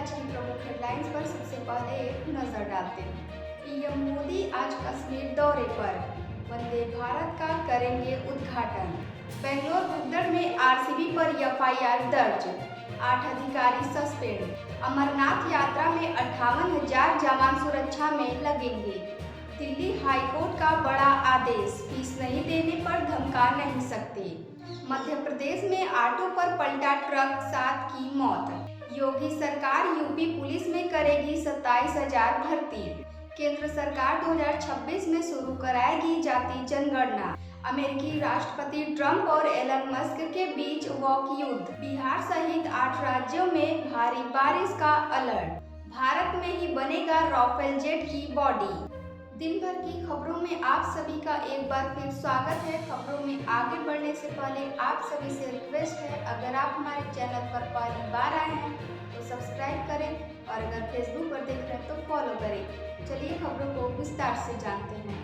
आज की प्रमुख हेडलाइंस पर सबसे पहले एक नजर डालते हैं। पीएम मोदी आज कश्मीर दौरे पर, वंदे भारत का करेंगे उद्घाटन। बेंगलोर भगदड़ में आरसीबी पर एफआईआर दर्ज, 8 अधिकारी सस्पेंड। अमरनाथ यात्रा में 58,000 जवान सुरक्षा में लगेंगे। दिल्ली हाईकोर्ट का बड़ा आदेश, फीस नहीं देने पर धमका नहीं सकते। मध्य प्रदेश में ऑटो पर पलटा ट्रक, 7 की मौत। योगी सरकार यूपी पुलिस में करेगी 27,000 भर्ती। केंद्र सरकार 2026 में शुरू कराएगी जाति जनगणना। अमेरिकी राष्ट्रपति ट्रंप और एलन मस्क के बीच वॉक युद्ध। बिहार सहित 8 राज्यों में भारी बारिश का अलर्ट। भारत में ही बनेगा राफेल जेट की बॉडी। दिन भर की खबरों में आप सभी का एक बार फिर स्वागत है। खबरों में आगे बढ़ने से पहले आप सभी से रिक्वेस्ट है, अगर आप हमारे चैनल पर पहली बार आए हैं तो सब्सक्राइब करें और अगर फेसबुक पर देख रहे हैं तो फॉलो करें। चलिए खबरों को विस्तार से जानते हैं।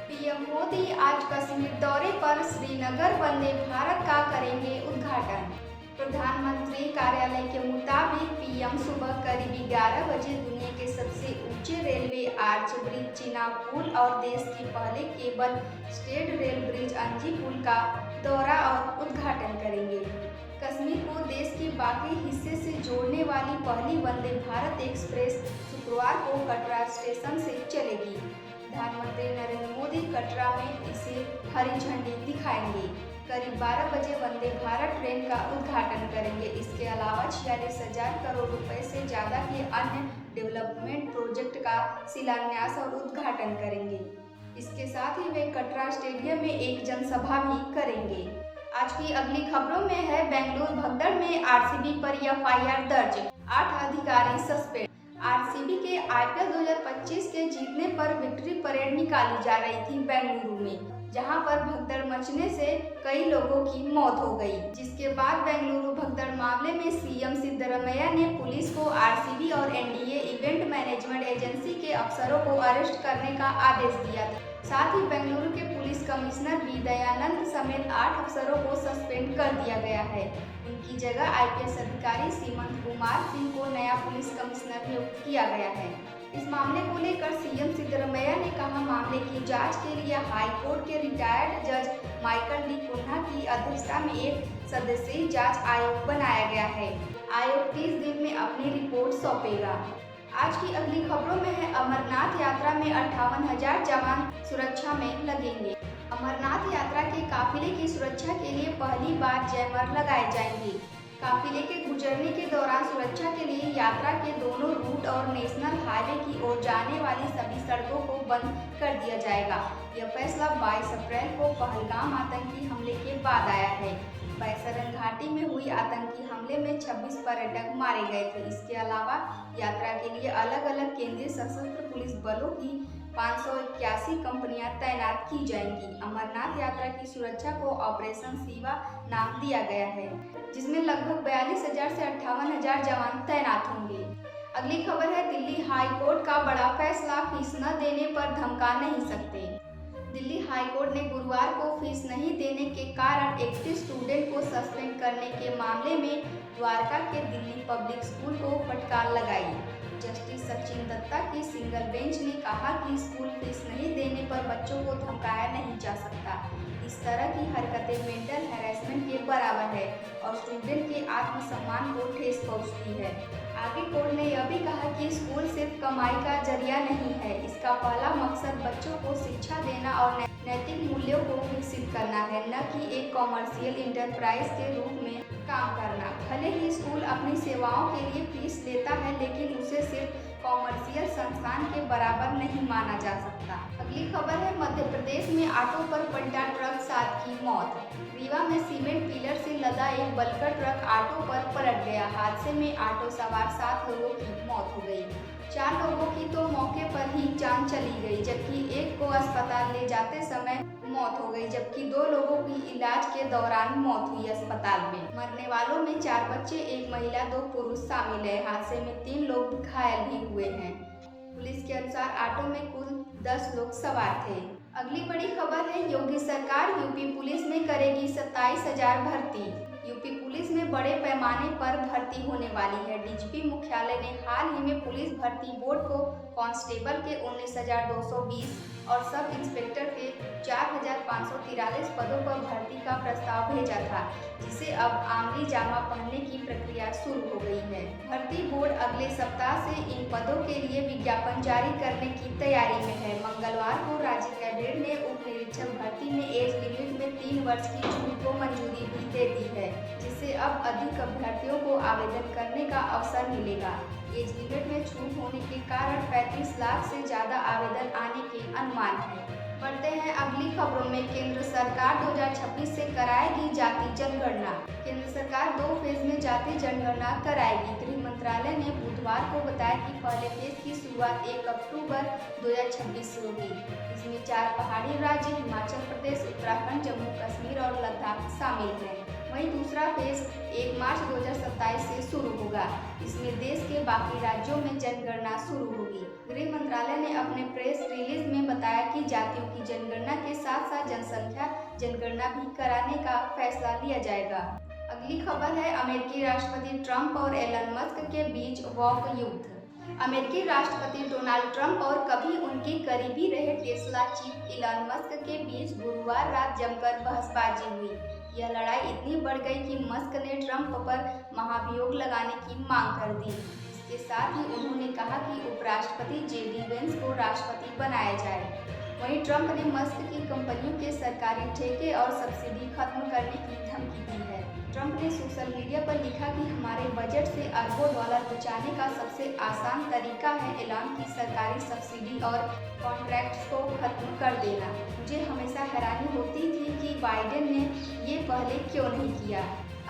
पीएम मोदी आज कश्मीर दौरे पर, श्रीनगर वंदे भारत का करेंगे उद्घाटन। प्रधानमंत्री कार्यालय के मुताबिक पीएम सुबह करीब 11 बजे दुनिया के सबसे ऊंचे रेलवे आर्च ब्रिज चिनाब पुल और देश की पहले केबल स्टेड रेल ब्रिज अंजी पुल का दौरा और उद्घाटन करेंगे। कश्मीर को देश के बाकी हिस्से से जोड़ने वाली पहली वंदे भारत एक्सप्रेस शुक्रवार को कटरा स्टेशन से चलेगी। प्रधानमंत्री नरेंद्र मोदी कटरा में इसे हरी झंडी दिखाएंगे। करीब 12 बजे वंदे भारत ट्रेन का उद्घाटन करेंगे। इसके अलावा 46,000 करोड़ रुपए से ज्यादा के अन्य डेवलपमेंट प्रोजेक्ट का शिलान्यास और उद्घाटन करेंगे। इसके साथ ही वे कटरा स्टेडियम में एक जनसभा भी करेंगे। आज की अगली खबरों में है, बेंगलुरु भगदड़ में आरसीबी पर एफआईआर दर्ज, 8 अधिकारी सस्पेंड। आरसीबी के आईपीएल 2025 के जीतने पर विक्ट्री परेड निकाली जा रही थी बेंगलुरु में, जहां पर भगदड़ मचने से कई लोगों की मौत हो गई। जिसके बाद बेंगलुरु भगदड़ मामले में सीएम सिद्धरमैया ने पुलिस को आरसीबी और एनडीए इवेंट मैनेजमेंट एजेंसी के अफसरों को अरेस्ट करने का आदेश दिया था। साथ ही बेंगलुरु के पुलिस कमिश्नर बी दयानंद समेत 8 अफसरों को सस्पेंड कर दिया गया है। इनकी जगह आईपीएस अधिकारी सीमंत कुमार सिंह को नया पुलिस कमिश्नर नियुक्त किया गया है। इस मामले को लेकर सीएम सिद्धरमैया ने कहा, मामले की जांच के लिए हाई कोर्ट के रिटायर्ड जज माइकल डी कुन्हा की अध्यक्षता में एक सदस्यीय जांच आयोग बनाया गया है। आयोग 30 दिन में अपनी रिपोर्ट सौंपेगा। आज की अगली खबरों में है, अमरनाथ यात्रा में 58,000 जवान सुरक्षा में लगेंगे। अमरनाथ यात्रा के काफिले की सुरक्षा के लिए पहली बार जैमर लगाए जाएंगे। काफिले के गुजरने के दौरान सुरक्षा के लिए यात्रा के दोनों रूट और नेशनल हाईवे की ओर जाने वाली सभी सड़कों को बंद कर दिया जाएगा। यह फैसला 22 अप्रैल को पहलगाम आतंकी हमले के बाद आया है। बैसरन घाटी में हुई आतंकी हमले में 26 पर्यटक मारे गए थे। इसके अलावा यात्रा के लिए अलग अलग केंद्रीय सशस्त्र पुलिस बलों की 581 कंपनियां तैनात की जाएंगी। अमरनाथ यात्रा की सुरक्षा को ऑपरेशन शिवा नाम दिया गया है, जिसमें लगभग 42,000 से 58,000 जवान तैनात होंगे। अगली खबर है, दिल्ली हाई कोर्ट का बड़ा फैसला, फीस न देने पर धमका नहीं सकते। दिल्ली हाई कोर्ट ने गुरुवार को फीस नहीं देने के कारण एक्टिव स्टूडेंट को सस्पेंड करने के मामले में द्वारका के दिल्ली पब्लिक स्कूल को फटकार लगाई। जस्टिस सचिन दत्ता की सिंगल बेंच ने कहा कि स्कूल फीस नहीं देने पर बच्चों को धमकाया नहीं जा सकता। इस तरह की हरकतें मेंटल हैरेसमेंट के बराबर है और स्टूडेंट के आत्मसम्मान को ठेस पहुंचती है। आगे कोर्ट ने यह भी कहा कि स्कूल सिर्फ कमाई का जरिया नहीं है, इसका पहला मकसद बच्चों को शिक्षा देना और नैतिक मूल्यों को विकसित करना है, न कि एक कॉमर्शियल इंटरप्राइज के रूप में काम करना। भले ही स्कूल अपनी सेवाओं के लिए फीस लेता है, लेकिन उसे सिर्फ कॉमर्शियल संस्थान के बराबर नहीं माना जा सकता। अगली खबर है, मध्य प्रदेश में ऑटो पर पलटा ट्रक, 7 की मौत। रीवा में सीमेंट पिलर से लदा एक बल्कर ट्रक ऑटो पर पलट गया। हादसे में ऑटो सवार 7 लोगों की मौत हो गई। 4 लोगों की तो मौके पर ही जान चली गई, जबकि एक को अस्पताल ले जाते समय मौत हो गई, जबकि 2 लोगों की इलाज के दौरान मौत हुई अस्पताल में। मरने वालों में 4 बच्चे, 1 महिला, 2 पुरुष शामिल है। हादसे में 3 लोग घायल भी हुए हैं। पुलिस के अनुसार ऑटो में कुल 10 लोग सवार थे। अगली बड़ी खबर है, योगी सरकार यूपी पुलिस में करेगी 27,000 भर्ती। यूपी पुलिस में बड़े पैमाने पर भर्ती होने वाली है। डीजीपी मुख्यालय ने हाल ही में पुलिस भर्ती बोर्ड को कांस्टेबल के 19,220 और सब इंस्पेक्टर के 4,543 पदों पर भर्ती का प्रस्ताव भेजा था, जिसे अब आमली जामा पहनने की प्रक्रिया शुरू हो गई है। भर्ती बोर्ड अगले सप्ताह से इन पदों के लिए विज्ञापन जारी करने की तैयारी में है। मंगलवार को राज्य कैबिनेट ने उप निरीक्षक भर्ती में एज लिमिट में 3 वर्ष की छूट को मंजूरी भी दे दी है, जिससे अब अधिक अभ्यर्थियों को आवेदन करने का अवसर मिलेगा। एज लिमिट में छूट होने के कारण 35 लाख से ज्यादा आवेदन आने के अनुमान है। बढ़ते हैं अगली खबरों में। केंद्र सरकार 2026 से कराएगी जाति जनगणना। केंद्र सरकार 2 फेज में जाति जनगणना कराएगी। गृह मंत्रालय ने बुधवार को बताया कि पहले फेज की शुरुआत 1 अक्टूबर 2026 से होगी। इसमें 4 पहाड़ी राज्य हिमाचल प्रदेश, उत्तराखंड, जम्मू कश्मीर और लद्दाख शामिल हैं। वहीं दूसरा फेज 1 मार्च 2027 से शुरू होगा। इसमें देश के बाकी राज्यों में जनगणना शुरू होगी। गृह मंत्रालय ने अपने प्रेस रिलीज में बताया कि जातियों की जनगणना के साथ साथ जनसंख्या जनगणना भी कराने का फैसला लिया जाएगा। अगली खबर है अमेरिकी राष्ट्रपति ट्रंप और एलन मस्क के बीच वाक युद्ध। अमेरिकी राष्ट्रपति डोनाल्ड ट्रंप और कभी उनके करीबी रहे टेस्ला चीफ एलन मस्क के बीच गुरुवार रात जमकर बहसबाजी हुई। यह लड़ाई इतनी बढ़ गई कि मस्क ने ट्रंप पर महाभियोग लगाने की मांग कर दी। इसके साथ ही उन्होंने कहा कि उपराष्ट्रपति जेडी वेंस को राष्ट्रपति बनाया जाए। वहीं ट्रंप ने मस्क की कंपनियों के सरकारी ठेके और सब्सिडी खत्म करने की धमकी दी है। ट्रंप ने सोशल मीडिया पर लिखा कि हमारे बजट से अरबों डॉलर बचाने का सबसे आसान तरीका है ऐलान की सरकारी सब्सिडी और कॉन्ट्रैक्ट्स को खत्म कर देना। मुझे हमेशा हैरानी होती थी कि बाइडेन ने ये पहले क्यों नहीं किया।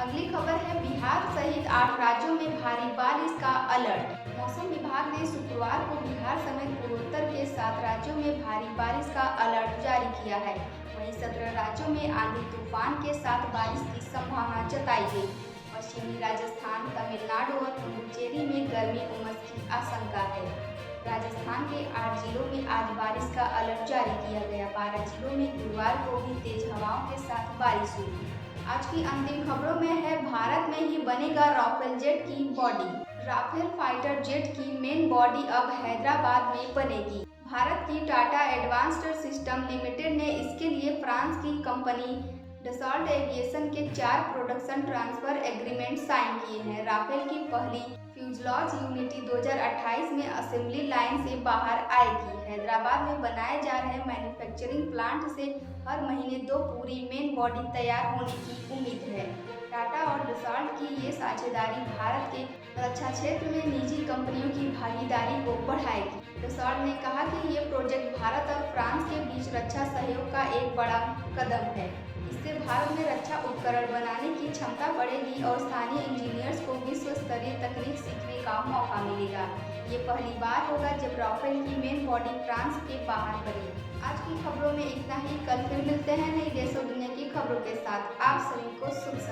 अगली खबर है बिहार सहित 8 राज्यों में भारी बारिश का अलर्ट। मौसम विभाग ने शुक्रवार को बिहार समेत पूर्वोत्तर के 7 राज्यों में भारी बारिश का अलर्ट जारी किया है। वहीं 17 राज्यों में आंधी तूफान के साथ बारिश की संभावना जताई गई। पश्चिमी राजस्थान, तमिलनाडु और पुडुचेरी में गर्मी उमस की आशंका है। राजस्थान के 8 जिलों में आज बारिश का अलर्ट जारी किया गया। 12 जिलों में गुरुवार को भी तेज हवाओं के साथ बारिश हुई। आज की अंतिम खबरों में है भारत में ही बनेगा राफेल जेट की बॉडी। राफेल फाइटर जेट की मेन बॉडी अब हैदराबाद में बनेगी। भारत की टाटा एडवांस्ड सिस्टम लिमिटेड ने इसके लिए फ्रांस की कंपनी डसॉल्ट एविएशन के 4 प्रोडक्शन ट्रांसफर एग्रीमेंट साइन किए हैं। राफेल की पहली फ्यूजलॉज यूनिट 2028 में असेंबली लाइन से बाहर आएगी। हैदराबाद में बनाए जा रहे मैन्युफैक्चरिंग प्लांट से हर महीने 2 पूरी मेन बॉडी तैयार होने की उम्मीद है। टाटा और डसॉल्ट की ये साझेदारी भारत के रक्षा क्षेत्र में निजी कंपनियों की भागीदारी को बढ़ाएगी। डसॉल्ट ने कहा कि ये प्रोजेक्ट भारत और फ्रांस के बीच रक्षा सहयोग का एक बड़ा कदम है। इससे भारत में रक्षा उपकरण बनाने की क्षमता बढ़ेगी और स्थानीय इंजीनियर्स को विश्व स्तरीय तकनीक सीखने का मौका मिलेगा। ये पहली बार होगा जब राफेल की मेन बॉडी फ्रांस के बाहर बनी। आज की खबरों में इतना ही। कल फिर मिलते हैं नई देश और दुनिया की खबरों के साथ। आप सभी को शुभ